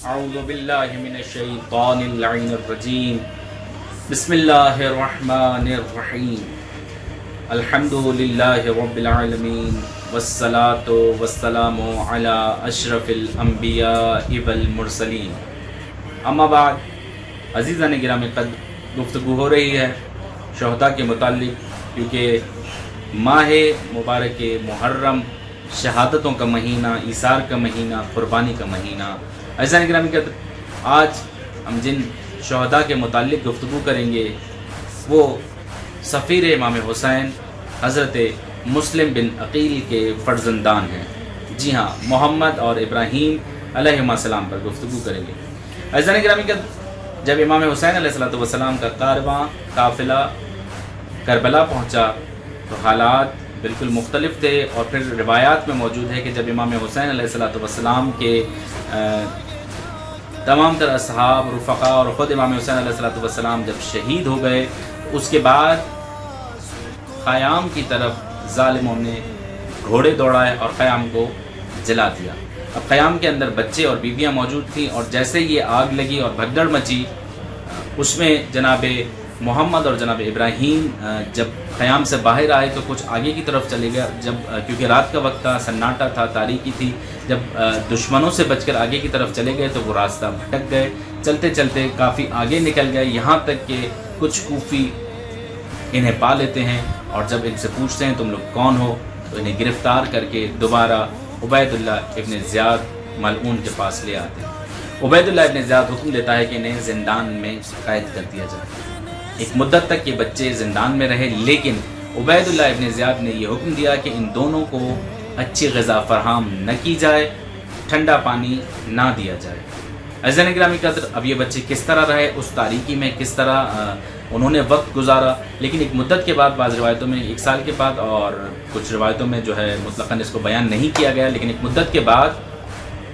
اعوذ باللہ من الشیطان اللعین الرجیم بسم اللہ الرحمن الرحیم الحمد للہ رب العالمین والصلاة والسلام علی اشرف الانبیاء والمرسلین. اما بعد عزیزان گرامی قدر، گفتگو ہو رہی ہے شہداء کے متعلق، کیونکہ ماہ مبارک محرم شہادتوں کا مہینہ، ایثار کا مہینہ، قربانی کا مہینہ. عزیزان گرامی قدر، آج ہم جن شہداء کے متعلق گفتگو کریں گے وہ سفیر امام حسین حضرت مسلم بن عقیل کے فرزندان ہیں. جی ہاں، محمد اور ابراہیم علیہ السلام پر گفتگو کریں گے. عزیزان گرامی قدر، جب امام حسین علیہ السلام کا کارواں قافلہ کربلا پہنچا تو حالات بالکل مختلف تھے، اور پھر روایات میں موجود ہے کہ جب امام حسین علیہ السلام کے تمام تر اصحاب، رفقا اور خود امام حسین علیہ السلام جب شہید ہو گئے، اس کے بعد خیام کی طرف ظالموں نے گھوڑے دوڑائے اور خیام کو جلا دیا. اب خیام کے اندر بچے اور بیویاں موجود تھیں، اور جیسے یہ آگ لگی اور بھگدڑ مچی، اس میں جناب محمد اور جناب ابراہیم جب خیام سے باہر آئے تو کچھ آگے کی طرف چلے گئے، جب کیونکہ رات کا وقت تھا، سناٹا تھا، تاریکی تھی. جب دشمنوں سے بچ کر آگے کی طرف چلے گئے تو وہ راستہ بھٹک گئے. چلتے چلتے کافی آگے نکل گئے، یہاں تک کہ کچھ کوفی انہیں پا لیتے ہیں، اور جب ان سے پوچھتے ہیں تم لوگ کون ہو، تو انہیں گرفتار کر کے دوبارہ عبید اللہ ابن زیاد ملعون کے پاس لے آتے ہیں. عبید اللہ ابن زیاد حکم دیتا ہے کہ انہیں زندان میں قید کر دیا جائے. ایک مدت تک یہ بچے زندان میں رہے، لیکن عبید اللہ ابن زیاد نے یہ حکم دیا کہ ان دونوں کو اچھی غذا فراہم نہ کی جائے، ٹھنڈا پانی نہ دیا جائے. عزیزان گرامی قدر، اب یہ بچے کس طرح رہے اس تاریکی میں، کس طرح انہوں نے وقت گزارا. لیکن ایک مدت کے بعد، بعض روایتوں میں 1 سال کے بعد، اور کچھ روایتوں میں جو ہے مطلقاً اس کو بیان نہیں کیا گیا، لیکن ایک مدت کے بعد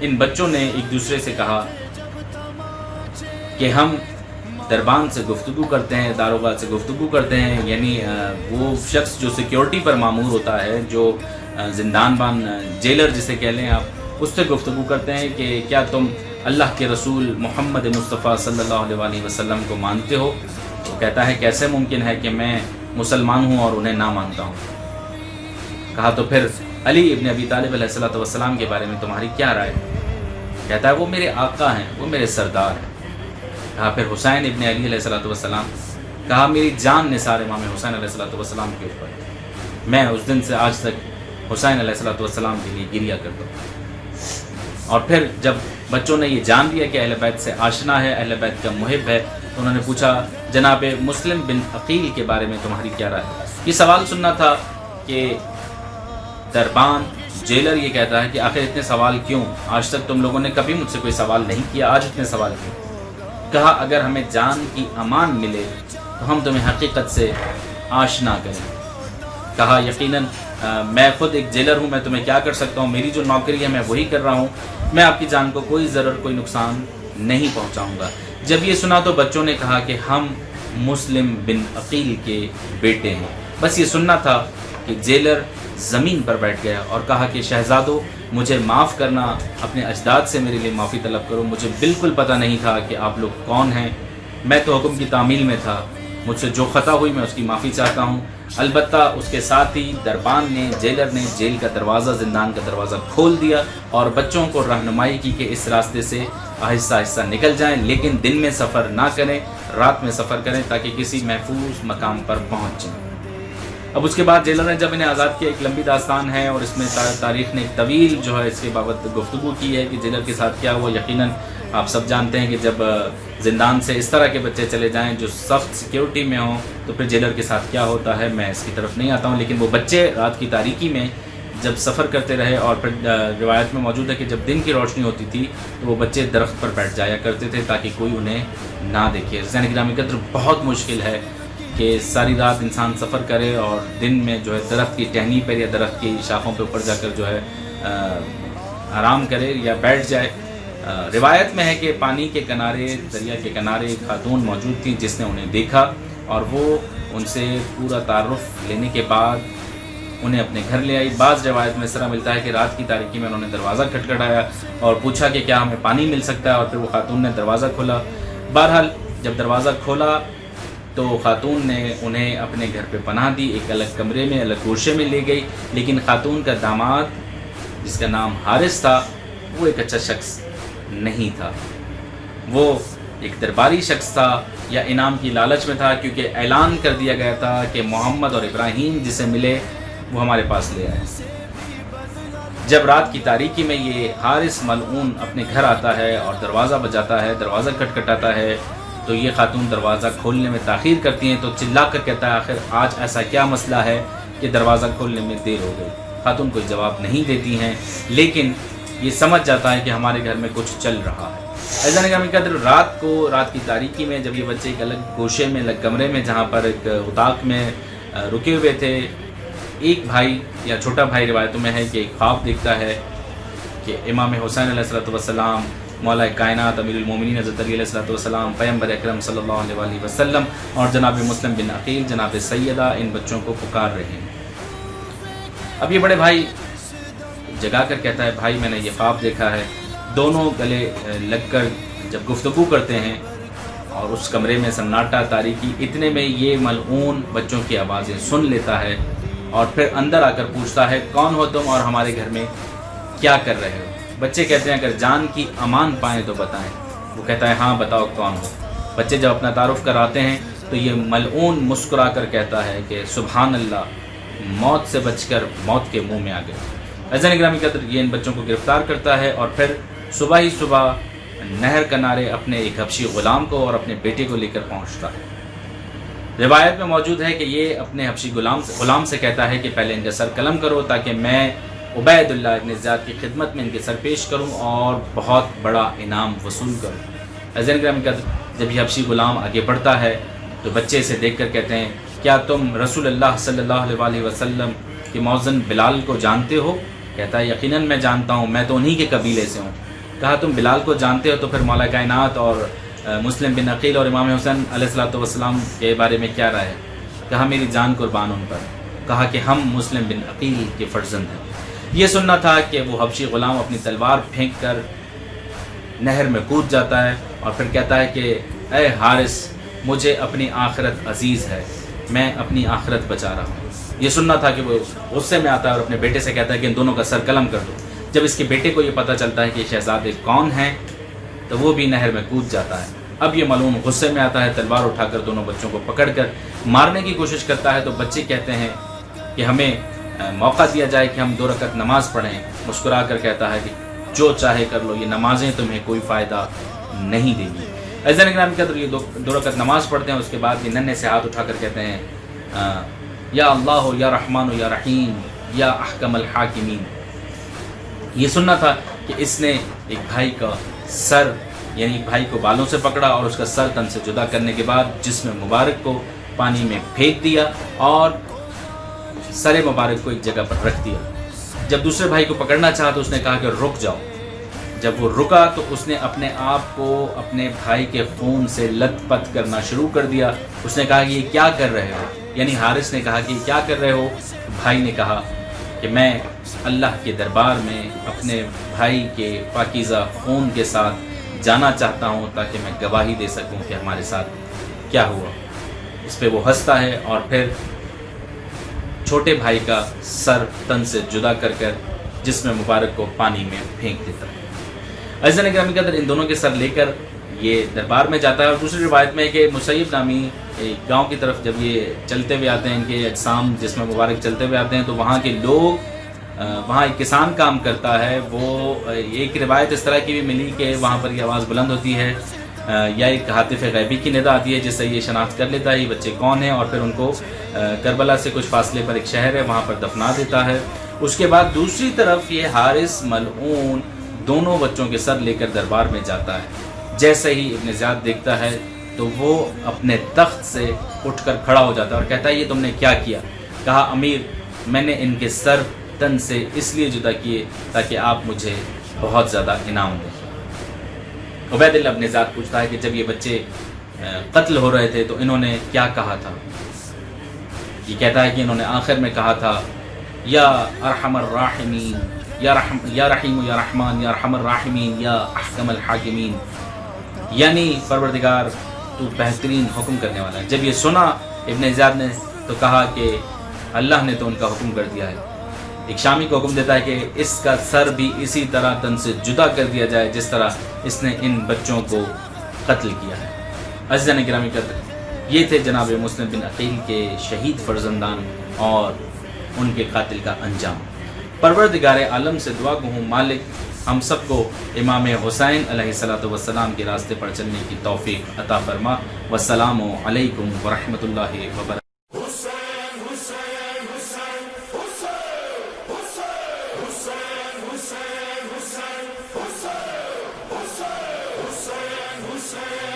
ان بچوں نے ایک دوسرے سے کہا کہ ہم دربان سے گفتگو کرتے ہیں، داروغہ سے گفتگو کرتے ہیں، یعنی وہ شخص جو سیکیورٹی پر مامور ہوتا ہے، جو زندان بان جیلر جسے کہہ لیں آپ، اس سے گفتگو کرتے ہیں کہ کیا تم اللہ کے رسول محمد مصطفیٰ صلی اللہ علیہ وسلم کو مانتے ہو؟ تو کہتا ہے کیسے ممکن ہے کہ میں مسلمان ہوں اور انہیں نہ مانتا ہوں. کہا تو پھر علی ابن ابی طالب علیہ السلام کے بارے میں تمہاری کیا رائے؟ کہتا ہے وہ میرے آقا ہیں، وہ میرے سردار ہیں. کہا پھر حسین ابن علی علیہ السلام؟ کہا میری جان نثار امام حسین علیہ السلام کے اوپر، میں اس دن سے آج تک حسین علیہ السلام کے لیے گریہ کرتا ہوں. اور پھر جب بچوں نے یہ جان لیا کہ اہل بیت سے آشنا ہے، اہل بیت کا محب ہے، تو انہوں نے پوچھا جناب مسلم بن عقیل کے بارے میں تمہاری کیا رائے؟ یہ سوال سننا تھا کہ دربان جیلر یہ کہتا ہے کہ آخر اتنے سوال کیوں؟ آج تک تم لوگوں نے کبھی مجھ سے کوئی سوال نہیں کیا، آج اتنے سوال کیوں؟ کہا اگر ہمیں جان کی امان ملے تو ہم تمہیں حقیقت سے آشنا کریں. کہا یقیناً میں خود ایک جیلر ہوں، میں تمہیں کیا کر سکتا ہوں، میری جو نوکری ہے میں وہی کر رہا ہوں، میں آپ کی جان کو کوئی ضرر، کوئی نقصان نہیں پہنچاؤں گا. جب یہ سنا تو بچوں نے کہا کہ ہم مسلم بن عقیل کے بیٹے ہیں. بس یہ سننا تھا کہ جیلر زمین پر بیٹھ گیا اور کہا کہ شہزادو مجھے معاف کرنا، اپنے اجداد سے میرے لیے معافی طلب کرو، مجھے بالکل پتہ نہیں تھا کہ آپ لوگ کون ہیں، میں تو حکم کی تعمیل میں تھا، مجھ سے جو خطا ہوئی میں اس کی معافی چاہتا ہوں. البتہ اس کے ساتھ ہی دربان نے، جیلر نے جیل کا دروازہ، زندان کا دروازہ کھول دیا اور بچوں کو رہنمائی کی کہ اس راستے سے آہستہ آہستہ نکل جائیں، لیکن دن میں سفر نہ کریں، رات میں سفر کریں تاکہ کسی محفوظ مقام پر پہنچ جائیں. اب اس کے بعد جیلر نے جب انہیں آزاد کیا، ایک لمبی داستان ہے اور اس میں تاریخ نے ایک طویل جو ہے اس کے بابت گفتگو کی ہے کہ جیلر کے ساتھ کیا ہوا. یقیناً آپ سب جانتے ہیں کہ جب زندان سے اس طرح کے بچے چلے جائیں جو سخت سیکیورٹی میں ہوں تو پھر جیلر کے ساتھ کیا ہوتا ہے، میں اس کی طرف نہیں آتا ہوں. لیکن وہ بچے رات کی تاریکی میں جب سفر کرتے رہے، اور پھر روایت میں موجود ہے کہ جب دن کی روشنی ہوتی تھی تو وہ بچے درخت پر بیٹھ جایا کرتے تھے تاکہ کوئی انہیں نہ دیکھے. عزیزان گرامی قدر، بہت مشکل ہے کہ ساری رات انسان سفر کرے اور دن میں جو ہے درخت کی ٹہنی پر یا درخت کی شاخوں پہ اوپر جا کر جو ہے آرام کرے یا بیٹھ جائے۔ روایت میں ہے کہ پانی کے کنارے، دریا کے کنارے ایک خاتون موجود تھی جس نے انہیں دیکھا اور وہ ان سے پورا تعارف لینے کے بعد انہیں اپنے گھر لے آئی۔ بعض روایت میں اس طرح ملتا ہے کہ رات کی تاریکی میں انہوں نے دروازہ کھٹکھٹایا اور پوچھا کہ کیا ہمیں پانی مل سکتا ہے، اور پھر وہ خاتون نے دروازہ کھولا۔ بہرحال جب دروازہ کھولا تو خاتون نے انہیں اپنے گھر پہ پناہ دی، ایک الگ کمرے میں، الگ گوشے میں لے گئی، لیکن خاتون کا داماد جس کا نام حارث تھا وہ ایک اچھا شخص نہیں تھا، وہ ایک درباری شخص تھا یا انعام کی لالچ میں تھا، کیونکہ اعلان کر دیا گیا تھا کہ محمد اور ابراہیم جسے ملے وہ ہمارے پاس لے آئے۔ جب رات کی تاریکی میں یہ حارث ملعون اپنے گھر آتا ہے اور دروازہ بجاتا ہے، دروازہ کھٹکھٹاتا ہے، تو یہ خاتون دروازہ کھولنے میں تاخیر کرتی ہیں، تو چلا کر کہتا ہے آخر آج ایسا کیا مسئلہ ہے کہ دروازہ کھولنے میں دیر ہو گئی۔ خاتون کوئی جواب نہیں دیتی ہیں، لیکن یہ سمجھ جاتا ہے کہ ہمارے گھر میں کچھ چل رہا ہے۔ عزیزان گرامی قدر، رات کی تاریکی میں جب یہ بچے ایک الگ گوشے میں، الگ کمرے میں جہاں پر ایک اتاق میں رکے ہوئے تھے، ایک بھائی یا چھوٹا بھائی روایتوں میں ہے کہ ایک خواب دیکھتا ہے کہ امام حسین علیہ السلام، مولا کائنات امیر المومنین حضرت علی علیہ السلام، پیغمبر اکرم صلی اللہ علیہ وسلم اور جناب مسلم بن عقیل، جناب سیدہ، ان بچوں کو پکار رہے ہیں۔ اب یہ بڑے بھائی جگا کر کہتا ہے بھائی میں نے یہ خواب دیکھا ہے۔ دونوں گلے لگ کر جب گفتگو کرتے ہیں اور اس کمرے میں سناٹا، تاریکی، اتنے میں یہ ملعون بچوں کی آوازیں سن لیتا ہے اور پھر اندر آ کر پوچھتا ہے کون ہو تم اور ہمارے گھر میں کیا کر رہے ہو؟ بچے کہتے ہیں اگر جان کی امان پائیں تو بتائیں۔ وہ کہتا ہے ہاں بتاؤ کون ہو۔ بچے جب اپنا تعارف کراتے ہیں تو یہ ملعون مسکرا کر کہتا ہے کہ سبحان اللہ، موت سے بچ کر موت کے منہ میں آ گئے۔ عزیزان گرامی قدر، یہ ان بچوں کو گرفتار کرتا ہے اور پھر صبح ہی صبح نہر کنارے اپنے ایک حبشی غلام کو اور اپنے بیٹے کو لے کر پہنچتا ہے۔ روایت میں موجود ہے کہ یہ اپنے حبشی غلام سے کہتا ہے کہ پہلے ان کا سر قلم کرو تاکہ میں عبید اللہ ابن زیاد کی خدمت میں ان کے سر پیش کروں اور بہت بڑا انعام وصول کروں۔ عزیزان گرامی قدر، جب یہ حبشی غلام آگے بڑھتا ہے تو بچے اسے دیکھ کر کہتے ہیں کیا تم رسول اللہ صلی اللہ علیہ وسلم کے مؤذن بلال کو جانتے ہو؟ کہتا ہے یقیناً میں جانتا ہوں، میں تو انہی کے قبیلے سے ہوں۔ کہا تم بلال کو جانتے ہو تو پھر مولا کائنات اور مسلم بن عقیل اور امام حسین علیہ السلام کے بارے میں کیا رائے ہے؟ کہا میری جان قربان ان پر۔ کہا کہ ہم مسلم بن عقیل کے فرزند ہیں۔ یہ سننا تھا کہ وہ حبشی غلام اپنی تلوار پھینک کر نہر میں کود جاتا ہے اور پھر کہتا ہے کہ اے حارث، مجھے اپنی آخرت عزیز ہے، میں اپنی آخرت بچا رہا ہوں۔ یہ سننا تھا کہ وہ غصے میں آتا ہے اور اپنے بیٹے سے کہتا ہے کہ ان دونوں کا سر قلم کر دو۔ جب اس کے بیٹے کو یہ پتہ چلتا ہے کہ شہزادے کون ہیں تو وہ بھی نہر میں کود جاتا ہے۔ اب یہ ملعون غصے میں آتا ہے، تلوار اٹھا کر دونوں بچوں کو پکڑ کر مارنے کی کوشش کرتا ہے، تو بچے کہتے ہیں کہ ہمیں موقع دیا جائے کہ ہم 2 رکعت نماز پڑھیں۔ مسکرا کر کہتا ہے کہ جو چاہے کر لو، یہ نمازیں تمہیں کوئی فائدہ نہیں دیں گی۔ عزیزان گرامی قدر، یہ 2 رکعت نماز پڑھتے ہیں، اس کے بعد یہ ننھے سے ہاتھ اٹھا کر کہتے ہیں یا اللہ یا رحمان یا رحیم یا احکم الحاکمین۔ یہ سننا تھا کہ اس نے ایک بھائی کا سر، یعنی ایک بھائی کو بالوں سے پکڑا اور اس کا سر تن سے جدا کرنے کے بعد جسم مبارک کو پانی میں پھینک دیا اور سر مبارک کو ایک جگہ پر رکھ دیا۔ جب دوسرے بھائی کو پکڑنا چاہا تو اس نے کہا کہ رک جاؤ۔ جب وہ رکا تو اس نے اپنے آپ کو اپنے بھائی کے خون سے لت پت کرنا شروع کر دیا۔ اس نے کہا کہ یہ کیا کر رہے ہو؟ یعنی حارث نے کہا کہ یہ کیا کر رہے ہو؟ بھائی نے کہا کہ میں اللہ کے دربار میں اپنے بھائی کے پاکیزہ خون کے ساتھ جانا چاہتا ہوں تاکہ میں گواہی دے سکوں کہ ہمارے ساتھ کیا ہوا۔ اس پہ وہ ہنستا ہے اور پھر چھوٹے بھائی کا سر تن سے جدا کر کر جسم مبارک کو پانی میں پھینک دیتا ہے۔ عزیزان گرامی قدر، ان دونوں کے سر لے کر یہ دربار میں جاتا ہے۔ اور دوسری روایت میں ہے کہ مسیب نامی ایک گاؤں کی طرف جب یہ چلتے ہوئے آتے ہیں، ان کے اجسام جسم مبارک چلتے ہوئے آتے ہیں، تو وہاں کے لوگ، وہاں ایک کسان کام کرتا ہے، وہ ایک روایت اس طرح کی بھی ملی کہ وہاں پر یہ آواز بلند ہوتی ہے یا ایک ہاتف غیبی کی ندا آتی ہے جس سے یہ شناخت کر لیتا ہے یہ بچے کون ہیں، اور پھر ان کو کربلا سے کچھ فاصلے پر ایک شہر ہے وہاں پر دفنا دیتا ہے۔ اس کے بعد دوسری طرف یہ حارث ملعون دونوں بچوں کے سر لے کر دربار میں جاتا ہے۔ جیسے ہی ابن زیاد دیکھتا ہے تو وہ اپنے تخت سے اٹھ کر کھڑا ہو جاتا ہے اور کہتا ہے یہ تم نے کیا کیا؟ کہا امیر میں نے ان کے سر تن سے اس لیے جدا کیے تاکہ آپ مجھے بہت زیادہ انعام دیں۔ عبید اللہ ابن زیاد پوچھتا ہے کہ جب یہ بچے قتل ہو رہے تھے تو انہوں نے کیا کہا تھا؟ یہ کہتا ہے کہ انہوں نے آخر میں کہا تھا یا ارحم الراحمین یا رحیم یا رحمان یا ارحم الراحمین یا احکم الحاکمین، یعنی پروردگار تو بہترین حکم کرنے والا ہے۔ جب یہ سنا ابن زیاد نے تو کہا کہ اللہ نے تو ان کا حکم کر دیا ہے۔ ایک شامی کو حکم دیتا ہے کہ اس کا سر بھی اسی طرح تن سے جدا کر دیا جائے جس طرح اس نے ان بچوں کو قتل کیا ہے۔ عزیزان گرامی قدر، یہ تھے جناب مسلم بن عقیل کے شہید فرزندان اور ان کے قاتل کا انجام۔ پروردگار عالم سے دعا گو ہوں مالک ہم سب کو امام حسین علیہ السلام کے راستے پر چلنے کی توفیق عطا فرما۔ والسلام علیکم ورحمۃ اللہ وبرکاتہ۔ Hussein